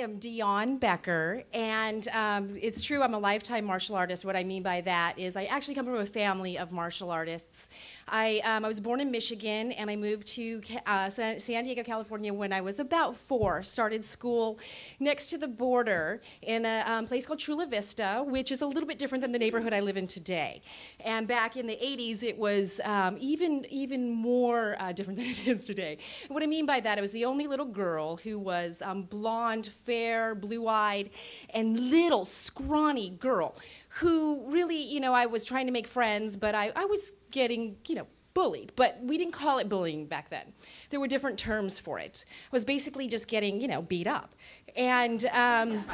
am Dione Becker, and it's true I'm a lifetime martial artist. What I mean by that is I actually come from a family of martial artists. I was born in Michigan, and I moved to San Diego, California when I was about 4. Started school next to the border in a place called Chula Vista, which is a little bit different than the neighborhood I live in today. And back in the 80s, it was even more different than it is today. And what I mean by that, I was the only little girl who was blonde, fair, blue-eyed, and little, scrawny girl who really, you know, I was trying to make friends, but I was getting, you know, bullied. But we didn't call it bullying back then. There were different terms for it. I was basically just getting, you know, beat up. And the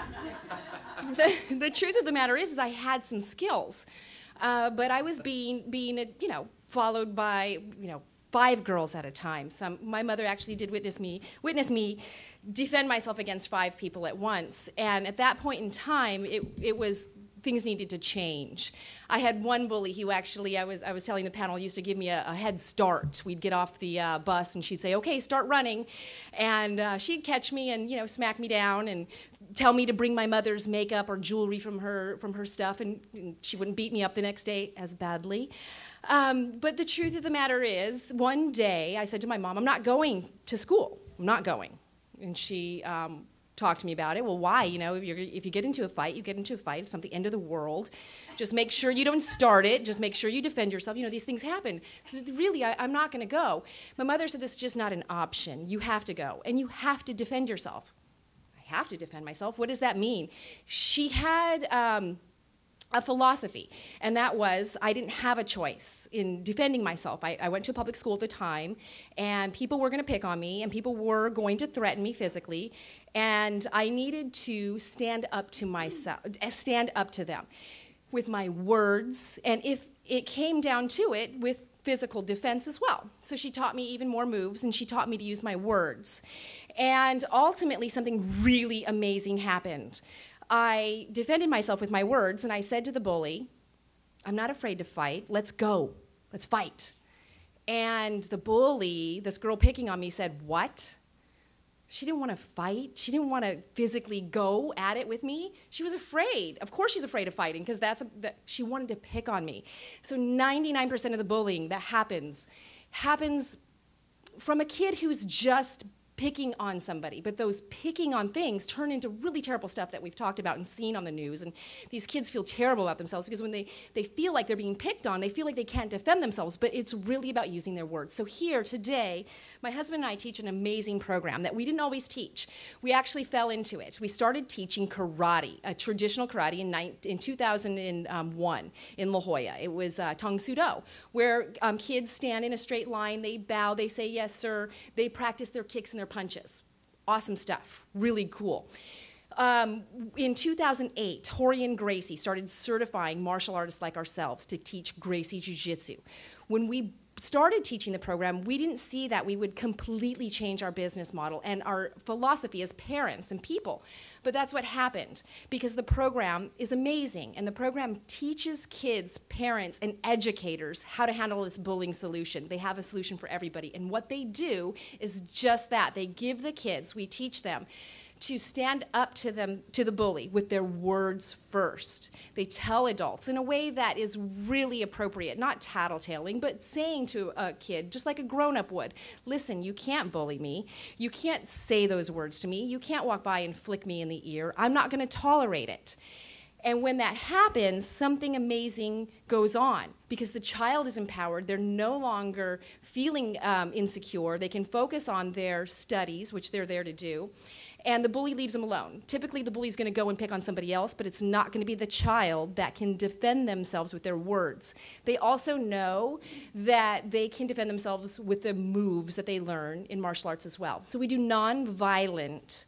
truth of the matter is I had some skills, but I was being you know, followed by, you know, 5 girls at a time. My mother actually did witness me defend myself against 5 people at once. And at that point in time, it was, things needed to change. I had one bully who actually, I was telling the panel, used to give me a head start. We'd get off the bus and she'd say, okay, start running. And she'd catch me and, you know, smack me down and tell me to bring my mother's makeup or jewelry from her stuff, and she wouldn't beat me up the next day as badly. But the truth of the matter is, one day I said to my mom, I'm not going to school. I'm not going. And she talked to me about it. Well, why? You know, if you get into a fight, you get into a fight. It's not the end of the world. Just make sure you don't start it. Just make sure you defend yourself. You know, these things happen. So really, I'm not going to go. My mother said, this is just not an option. You have to go, and you have to defend yourself. I have to defend myself. What does that mean? She had a philosophy, and that was I didn't have a choice in defending myself. I went to a public school at the time, and people were going to pick on me, and people were going to threaten me physically, and I needed to stand up to myself, stand up to them with my words, and if it came down to it, with physical defense as well. So she taught me even more moves, and she taught me to use my words. And ultimately, something really amazing happened. I defended myself with my words, and I said to the bully, I'm not afraid to fight. Let's go. Let's fight. And the bully, this girl picking on me, said, what? She didn't want to fight. She didn't want to physically go at it with me. She was afraid. Of course she's afraid of fighting, because she wanted to pick on me. So 99% of the bullying that happens from a kid who's just picking on somebody, but those picking on things turn into really terrible stuff that we've talked about and seen on the news, and these kids feel terrible about themselves because when they feel like they're being picked on, they feel like they can't defend themselves, but it's really about using their words. So here today, my husband and I teach an amazing program that we didn't always teach. We actually fell into it. We started teaching karate, a traditional karate in 2001 in La Jolla. It was Tang Soo Do, where kids stand in a straight line, they bow, they say yes sir, they practice their kicks and their punches. Awesome stuff, really cool. In 2008, Torian Gracie started certifying martial artists like ourselves to teach Gracie Jiu-Jitsu. When we started teaching the program, we didn't see that we would completely change our business model and our philosophy as parents and people. But that's what happened, because the program is amazing, and the program teaches kids, parents, and educators how to handle this bullying solution. They have a solution for everybody, and what they do is just that. They give the kids, we teach them, to stand up to the bully with their words first. They tell adults in a way that is really appropriate, not tattletaling, but saying to a kid, just like a grown-up would, listen, you can't bully me. You can't say those words to me. You can't walk by and flick me in the ear. I'm not going to tolerate it. And when that happens, something amazing goes on, because the child is empowered. They're no longer feeling insecure. They can focus on their studies, which they're there to do, and the bully leaves them alone. Typically, the bully's going to go and pick on somebody else, but it's not going to be the child that can defend themselves with their words. They also know that they can defend themselves with the moves that they learn in martial arts as well. So we do nonviolent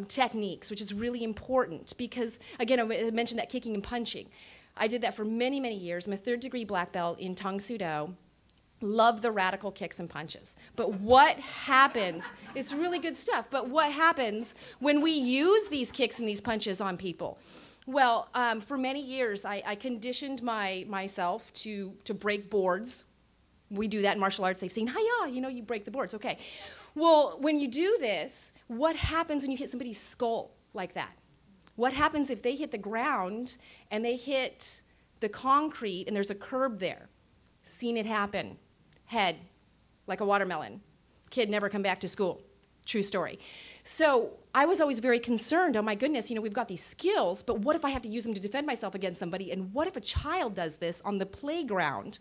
techniques, which is really important because, again, I mentioned that kicking and punching. I did that for many, many years. I'm a 3rd-degree black belt in Tang Soo Do. Love the radical kicks and punches. But what happens, it's really good stuff, but what happens when we use these kicks and these punches on people? Well, for many years, I conditioned myself to break boards. We do that in martial arts. They've seen, hi-ya, you know, you break the boards, okay. Well, when you do this, what happens when you hit somebody's skull like that? What happens if they hit the ground and they hit the concrete and there's a curb there? Seen it happen. Head, like a watermelon. Kid never come back to school. True story. So I was always very concerned, oh my goodness, we've got these skills, but what if I have to use them to defend myself against somebody? And what if a child does this on the playground?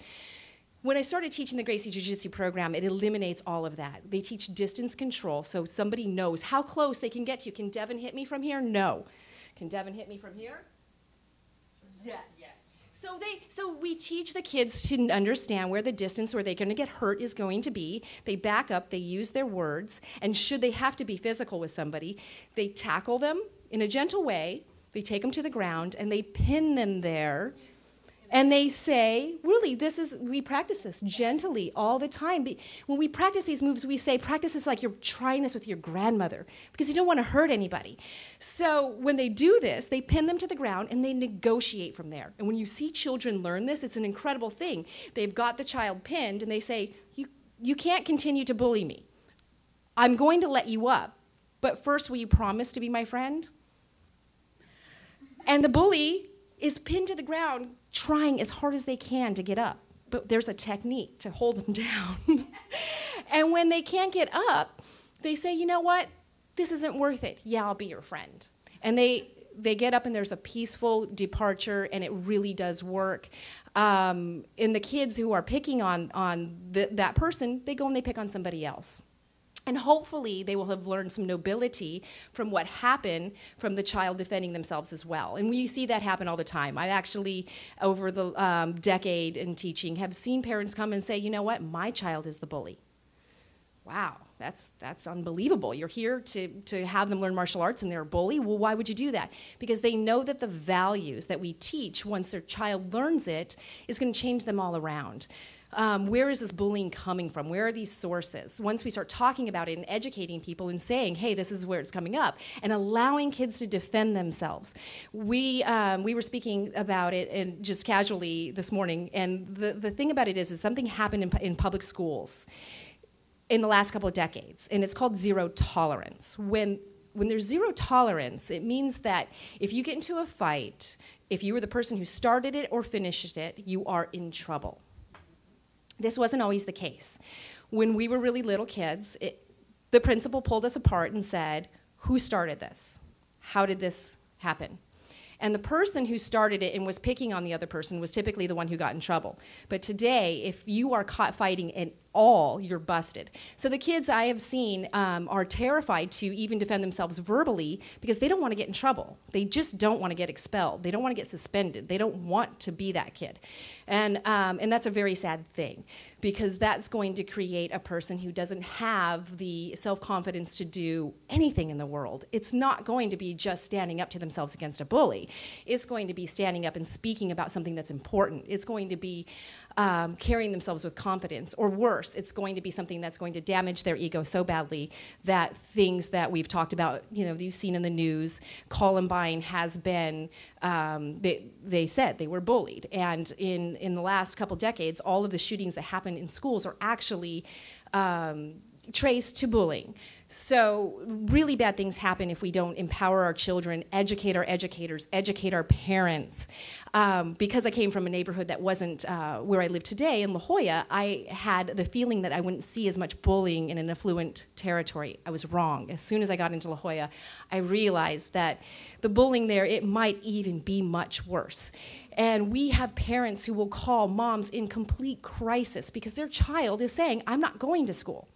When I started teaching the Gracie Jiu-Jitsu program, it eliminates all of that. They teach distance control, so somebody knows how close they can get to you. Can Devin hit me from here? No. Can Devin hit me from here? Yes. So we teach the kids to understand where the distance where they're going to get hurt is going to be. They back up, they use their words, and should they have to be physical with somebody, they tackle them in a gentle way, they take them to the ground, and they pin them there. And they say, really, we practice this gently all the time. When we practice these moves, we say, practice this like you're trying this with your grandmother, because you don't want to hurt anybody. So when they do this, they pin them to the ground and they negotiate from there. And when you see children learn this, it's an incredible thing. They've got the child pinned and they say, you can't continue to bully me. I'm going to let you up, but first will you promise to be my friend? And the bully is pinned to the ground, trying as hard as they can to get up. But there's a technique to hold them down. And when they can't get up, they say, you know what? This isn't worth it. Yeah, I'll be your friend. And they get up and there's a peaceful departure, and it really does work. And the kids who are picking on that person, they go and they pick on somebody else. And hopefully they will have learned some nobility from what happened from the child defending themselves as well. And we see that happen all the time. I actually, over the decade in teaching, have seen parents come and say, you know what, my child is the bully. Wow, that's unbelievable. You're here to have them learn martial arts and they're a bully? Well, why would you do that? Because they know that the values that we teach once their child learns it is going to change them all around. Where is this bullying coming from? Where are these sources? Once we start talking about it and educating people and saying, hey, this is where it's coming up, and allowing kids to defend themselves. We were speaking about it and just casually this morning, and the thing about it is something happened in public schools in the last couple of decades, and it's called zero tolerance. When there's zero tolerance, it means that if you get into a fight, if you were the person who started it or finished it, you are in trouble. This wasn't always the case. When we were really little kids, the principal pulled us apart and said, who started this? How did this happen? And the person who started it and was picking on the other person was typically the one who got in trouble. But today, if you are caught fighting at all, you're busted. So the kids I have seen are terrified to even defend themselves verbally because they don't want to get in trouble. They just don't want to get expelled. They don't want to get suspended. They don't want to be that kid. And that's a very sad thing, because that's going to create a person who doesn't have the self-confidence to do anything in the world. It's not going to be just standing up to themselves against a bully. It's going to be standing up and speaking about something that's important. It's going to be carrying themselves with confidence, or worse, it's going to be something that's going to damage their ego so badly that things that we've talked about, you've seen in the news, Columbine has been, they said they were bullied. And in the last couple decades, all of the shootings that happen in schools are actually traced to bullying. So really bad things happen if we don't empower our children, educate our educators, educate our parents. Because I came from a neighborhood that wasn't where I live today in La Jolla, I had the feeling that I wouldn't see as much bullying in an affluent territory. I was wrong. As soon as I got into La Jolla, I realized that the bullying there, it might even be much worse. And we have parents who will call moms in complete crisis because their child is saying, I'm not going to school.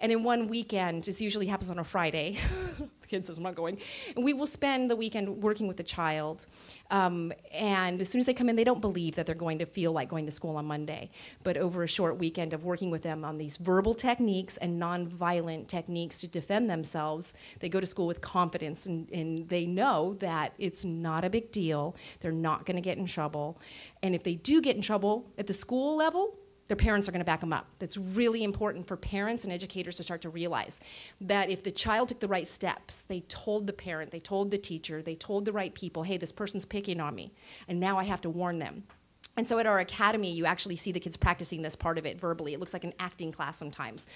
And in one weekend, this usually happens on a Friday, the kid says, I'm not going, and we will spend the weekend working with the child. And as soon as they come in, they don't believe that they're going to feel like going to school on Monday. But over a short weekend of working with them on these verbal techniques and nonviolent techniques to defend themselves, they go to school with confidence, and they know that it's not a big deal. They're not going to get in trouble. And if they do get in trouble at the school level, their parents are going to back them up. That's really important for parents and educators to start to realize that if the child took the right steps, they told the parent, they told the teacher, they told the right people, hey, this person's picking on me, and now I have to warn them. And so at our academy, you actually see the kids practicing this part of it verbally. It looks like an acting class sometimes,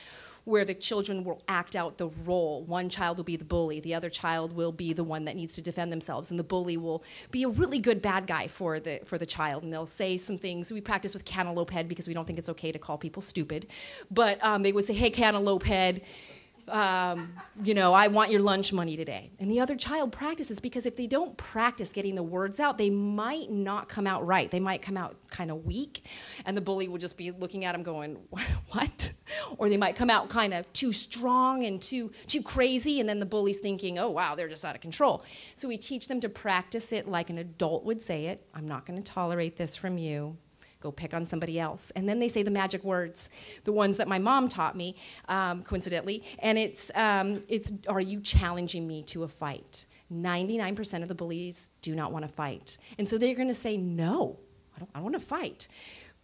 where the children will act out the role. One child will be the bully, the other child will be the one that needs to defend themselves, and the bully will be a really good bad guy for the child, and they'll say some things. We practice with Cantaloupe Head because we don't think it's okay to call people stupid, but they would say, hey, Cantaloupe Head, I want your lunch money today. And the other child practices, because if they don't practice getting the words out, they might not come out right. They might come out kind of weak, and the bully will just be looking at them going, what? Or they might come out kind of too strong and too crazy, and then the bully's thinking, oh, wow, they're just out of control. So we teach them to practice it like an adult would say it. I'm not going to tolerate this from you. Go pick on somebody else. And then they say the magic words, the ones that my mom taught me, coincidentally, and it's, are you challenging me to a fight? 99% of the bullies do not want to fight. And so they're going to say, no, I don't want to fight.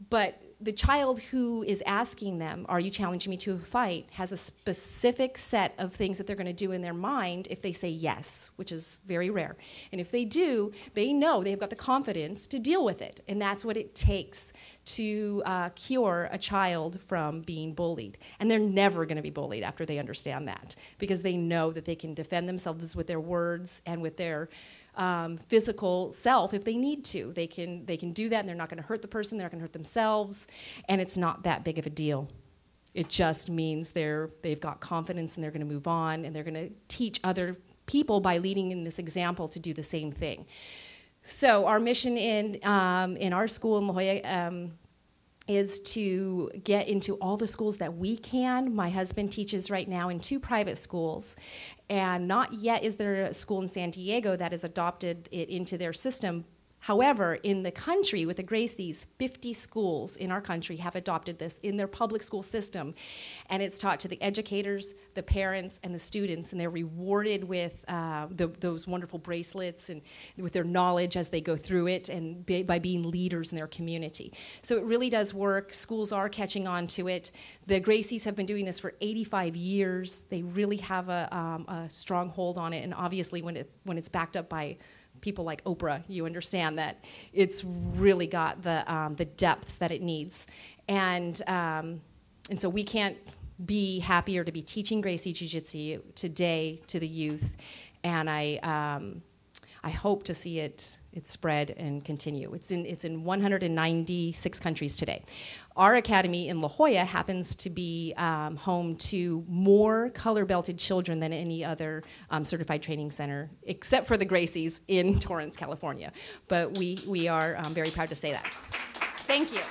But the child who is asking them, are you challenging me to a fight, has a specific set of things that they're going to do in their mind if they say yes, which is very rare. And if they do, they know they've got the confidence to deal with it. And that's what it takes to cure a child from being bullied. And they're never going to be bullied after they understand that, because they know that they can defend themselves with their words and with their physical self if they need to. They can do that, and they're not going to hurt the person, they're not going to hurt themselves, and it's not that big of a deal. It just means they've got confidence, and they're going to move on, and they're going to teach other people by leading in this example to do the same thing. So our mission in our school in La Jolla is to get into all the schools that we can. My husband teaches right now in 2 private schools, and not yet is there a school in San Diego that has adopted it into their system. However, in the country, with the Gracies, 50 schools in our country have adopted this in their public school system, and it's taught to the educators, the parents, and the students, and they're rewarded with those wonderful bracelets and with their knowledge as they go through it, and by being leaders in their community. So it really does work. Schools are catching on to it. The Gracies have been doing this for 85 years. They really have a strong hold on it, and obviously when it's backed up by people like Oprah, you understand that it's really got the depths that it needs. And so we can't be happier to be teaching Gracie Jiu-Jitsu today to the youth. And I hope to see it spread and continue. It's in 196 countries today. Our academy in La Jolla happens to be home to more color-belted children than any other certified training center, except for the Gracies in Torrance, California. But we are very proud to say that. Thank you.